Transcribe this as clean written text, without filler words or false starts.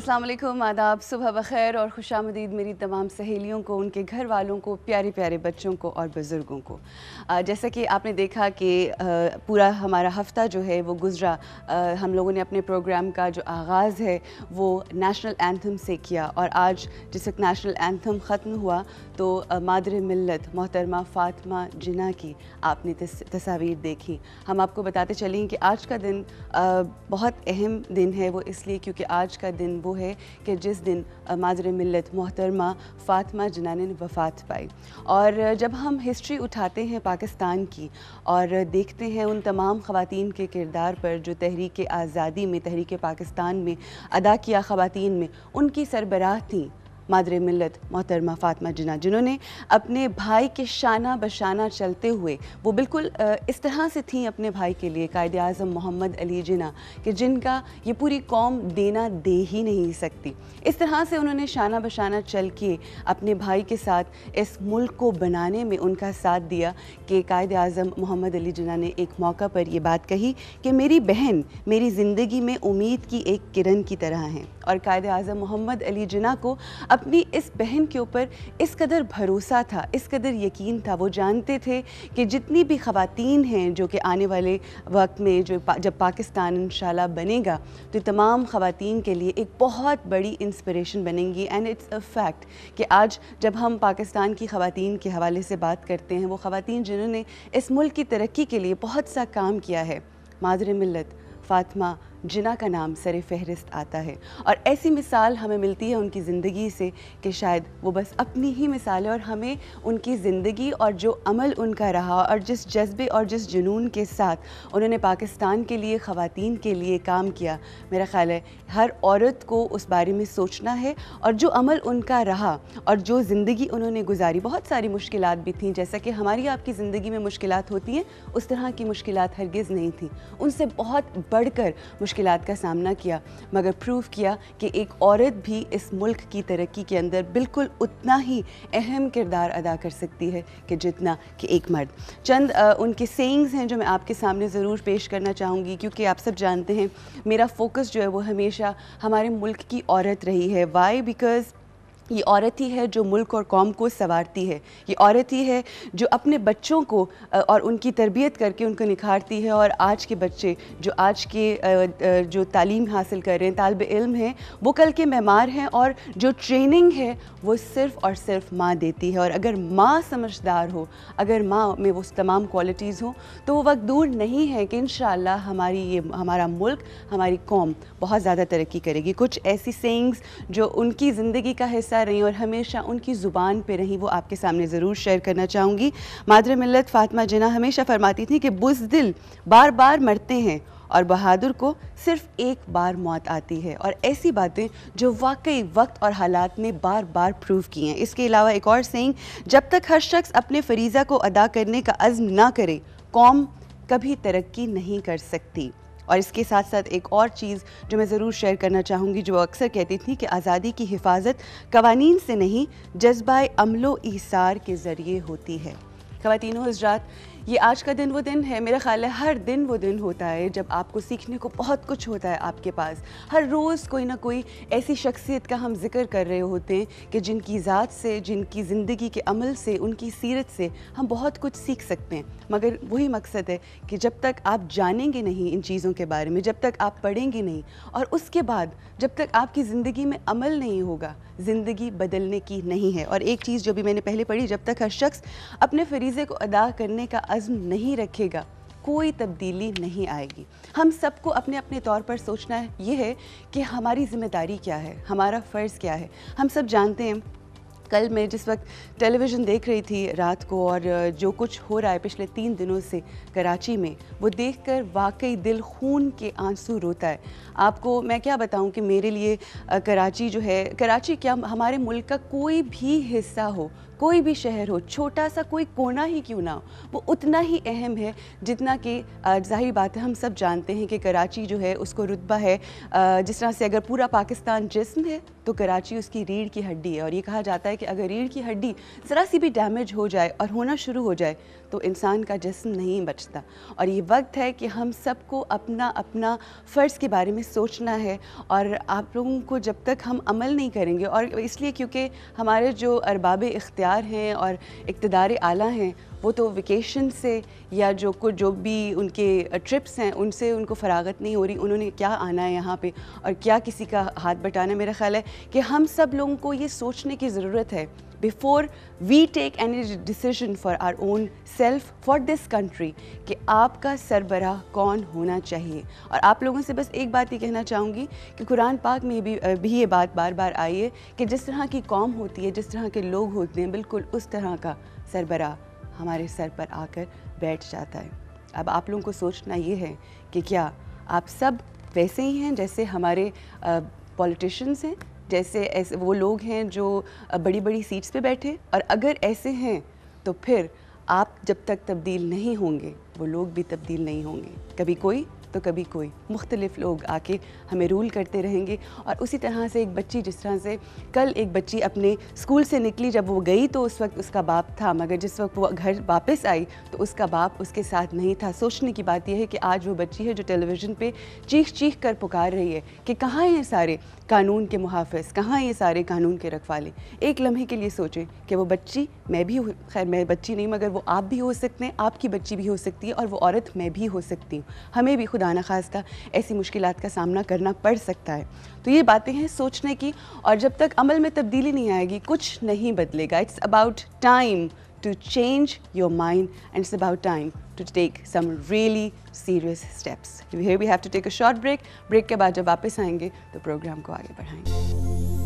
अस्सलाम वालेकुम, आदाब, सुबह बखैर और खुशामदीद मेरी तमाम सहेलियों को, उनके घर वालों को, प्यारे प्यारे बच्चों को और बुज़ुर्गों को। जैसा कि आपने देखा कि पूरा हमारा हफ़्ता जो है वो गुज़रा, हम लोगों ने अपने प्रोग्राम का जो आगाज़ है वो नेशनल एंथम से किया और आज जिस वक्त नेशनल एंथम ख़त्म हुआ तो मादर मिल्लत मोहतरमा फ़ातिमा जिन्ना की आपने तस्वीर देखी। हम आपको बताते चलें कि आज का दिन बहुत अहम दिन है, वो इसलिए क्योंकि आज का दिन वो है कि जिस दिन मादर मिल्लत मोहतरमा फ़ातिमा जिन्ना ने वफ़ात पाई। और जब हम हिस्ट्री उठाते हैं पाकिस्तान की और देखते हैं उन तमाम ख़वातीन के किरदार पर जो तहरीक आज़ादी में, तहरीक पाकिस्तान में अदा किया ख़वातीन में, उनकी सरबराह थी मादर मिल्लत मोहतरमा फ़ातिमा जिन्ना, जिन्होंने अपने भाई के शाना बशाना चलते हुए वो बिल्कुल इस तरह से थी अपने भाई के लिए कायदे आज़म मोहम्मद अली जिन्ना कि जिनका ये पूरी कौम देना दे ही नहीं सकती। इस तरह से उन्होंने शाना बशाना चल के अपने भाई के साथ इस मुल्क को बनाने में उनका साथ दिया कि कायदे आज़म मोहम्मद अली जिन्ना ने एक मौका पर ये बात कही कि मेरी बहन मेरी ज़िंदगी में उम्मीद की एक किरण की तरह हैं। और कायदे आज़म मोहम्मद अली जिन्ना को अपनी इस बहन के ऊपर इस कदर भरोसा था, इस कदर यकीन था, वो जानते थे कि जितनी भी ख़वातीन हैं जो कि आने वाले वक्त में जब पाकिस्तान इंशाल्लाह बनेगा तो तमाम ख़वातीन के लिए एक बहुत बड़ी इंस्पिरेशन बनेंगी। एंड इट्स अ फैक्ट कि आज जब हम पाकिस्तान की ख़वातीन के हवाले से बात करते हैं, वो ख़वातीन जिन्होंने इस मुल्क की तरक्की के लिए बहुत सा काम किया है, मादर मिल्लत फ़ातिमा जिन्ना का नाम सर फहरिस्त आता है। और ऐसी मिसाल हमें मिलती है उनकी ज़िंदगी से कि शायद वो बस अपनी ही मिसाल है और हमें उनकी ज़िंदगी और जो अमल उनका रहा और जिस जज्बे और जिस जुनून के साथ उन्होंने पाकिस्तान के लिए, ख़वातीन के लिए काम किया, मेरा ख़्याल है हर औरत को उस बारे में सोचना है। और जो अमल उनका रहा और जो ज़िंदगी उन्होंने गुजारी, बहुत सारी मुश्किलात भी थीं, जैसा कि हमारी आपकी ज़िंदगी में मुश्किलात होती हैं, उस तरह की मुश्किलात हरगिज़ नहीं थी। उनसे बहुत बढ़कर मुश्किलात का सामना किया, मगर प्रूव किया कि एक औरत भी इस मुल्क की तरक्की के अंदर बिल्कुल उतना ही अहम किरदार अदा कर सकती है कि जितना कि एक मर्द। चंद उनके सेइंग्स हैं जो मैं आपके सामने ज़रूर पेश करना चाहूँगी, क्योंकि आप सब जानते हैं मेरा फोकस जो है वो हमेशा हमारे मुल्क की औरत रही है। वाई? बिकॉज़ ये औरत ही है जो मुल्क और कौम को संवारती है, ये औरत ही है जो अपने बच्चों को और उनकी तरबियत करके उनको निखारती है। और आज के बच्चे जो आज के जो तालीम हासिल कर रहे हैं, तालिब इल्म हैं, वो कल के मेमार हैं और जो ट्रेनिंग है वो सिर्फ़ और सिर्फ माँ देती है। और अगर माँ समझदार हो, अगर माँ में वो तमाम क्वालिटीज़ हों तो वो वक्त दूर नहीं है कि इंशाअल्लाह हमारा मुल्क, हमारी कौम बहुत ज़्यादा तरक्की करेगी। कुछ ऐसी सेइंग्स जो उनकी ज़िंदगी का हिस्सा रही और हमेशा उनकी ज़ुबान पे रही, वो आपके सामने ज़रूर शेयर करना चाहूँगी। मादर मिल्लत फ़ातिमा जिन्ना हमेशा फरमाती थी कि बुज़दिल बार बार मरते हैं और बहादुर को सिर्फ एक बार मौत आती है। और ऐसी बातें जो वाकई वक्त और हालात ने बार बार प्रूव की हैं। इसके अलावा एक और सेइंग, जब तक हर शख्स अपने फ़रीज़ा को अदा करने का अज़्म ना करे, कौम कभी तरक्की नहीं कर सकती। और इसके साथ साथ एक और चीज़ जो मैं ज़रूर शेयर करना चाहूँगी, जो अक्सर कहती थी कि आज़ादी की हिफाजत कवानीन से नहीं, जज्बा अमलो ईसार के ज़रिए होती है। ख़वातीनो हज़रात, ये आज का दिन वो दिन है, मेरा ख़्याल है हर दिन वो दिन होता है जब आपको सीखने को बहुत कुछ होता है आपके पास। हर रोज़ कोई ना कोई ऐसी शख्सियत का हम जिक्र कर रहे होते हैं कि जिनकी ज़ात से, जिनकी ज़िंदगी के अमल से, उनकी सीरत से हम बहुत कुछ सीख सकते हैं। मगर वही मकसद है कि जब तक आप जानेंगे नहीं इन चीज़ों के बारे में, जब तक आप पढ़ेंगे नहीं और उसके बाद जब तक आपकी ज़िंदगी में अमल नहीं होगा, ज़िंदगी बदलने की नहीं है। और एक चीज़ जो भी मैंने पहले पढ़ी, जब तक हर शख्स अपने फ़रीज़े को अदा करने का अज़्म नहीं रखेगा, कोई तब्दीली नहीं आएगी। हम सबको अपने अपने तौर पर सोचना ये है कि हमारी ज़िम्मेदारी क्या है, हमारा फ़र्ज़ क्या है। हम सब जानते हैं, कल मैं जिस वक्त टेलीविज़न देख रही थी रात को और जो कुछ हो रहा है पिछले 3 दिनों से कराची में, वो देखकर वाकई दिल खून के आंसू रोता है। आपको मैं क्या बताऊं कि मेरे लिए कराची जो है, कराची क्या हमारे मुल्क का कोई भी हिस्सा हो कोई भी शहर हो, छोटा सा कोई कोना ही क्यों ना हो, वो उतना ही अहम है जितना कि ज़ाहिर बात है हम सब जानते हैं कि कराची जो है उसको रुतबा है जिस तरह से अगर पूरा पाकिस्तान जिस्म है तो कराची उसकी रीढ़ की हड्डी है। और ये कहा जाता है कि अगर रीढ़ की हड्डी ज़रा सी भी डैमेज हो जाए और होना शुरू हो जाए तो इंसान का जिस्म नहीं बचता। और ये वक्त है कि हम सबको अपना अपना फ़र्ज़ के बारे में सोचना है। और आप लोगों को जब तक हम अमल नहीं करेंगे, और इसलिए क्योंकि हमारे जो अरबाब इख्तियार हैं और इक़्तिदार आला हैं वो तो वेकेशन से या जो भी उनके ट्रिप्स हैं उनसे उनको फ़रागत नहीं हो रही। उन्होंने क्या आना है यहाँ पे और क्या किसी का हाथ बटाना। मेरा ख़्याल है कि हम सब लोगों को ये सोचने की ज़रूरत है before we take any decision for our own self for this country कि आपका सरबराह कौन होना चाहिए। और आप लोगों से बस एक बात ही कहना चाहूँगी कि कुरान पाक में भी ये बात बार बार आई है कि जिस तरह की कौम होती है, जिस तरह के लोग होते हैं, बिल्कुल उस तरह का सरबराह हमारे सर पर आकर बैठ जाता है। अब आप लोगों को सोचना ये है कि क्या आप सब वैसे ही हैं जैसे हमारे पॉलिटिशियंस हैं, जैसे ऐसे वो लोग हैं जो बड़ी बड़ी सीट्स पे बैठे। और अगर ऐसे हैं तो फिर आप जब तक तब्दील नहीं होंगे वो लोग भी तब्दील नहीं होंगे। कभी कोई तो कभी कोई, मुख्तलिफ लोग आके हमें रूल करते रहेंगे। और उसी तरह से एक बच्ची, जिस तरह से कल एक बच्ची अपने स्कूल से निकली, जब वो गई तो उस वक्त उसका बाप था, मगर जिस वक्त वो घर वापस आई तो उसका बाप उसके साथ नहीं था। सोचने की बात यह है कि आज वो बच्ची है जो टेलीविज़न पे चीख चीख कर पुकार रही है कि कहाँ ये सारे कानून के मुहाफ़िज़, कहाँ ये सारे कानून के रखवाले। एक लम्हे के लिए सोचें कि वो बच्ची, मैं भी, खैर मैं बच्ची नहीं मगर वो आप भी हो सकते हैं, आपकी बच्ची भी हो सकती है, और वो औरत मैं भी हो सकती हूँ। हमें भी खुदा न खास्ता ऐसी मुश्किलात का सामना करना पड़ सकता है। तो ये बातें हैं सोचने की, और जब तक अमल में तब्दीली नहीं आएगी कुछ नहीं बदलेगा। It's about time to change your mind, and it's about time to take some really serious steps. Here we have to take a short break. Break के बाद जब वापस आएंगे तो प्रोग्राम को आगे बढ़ाएंगे।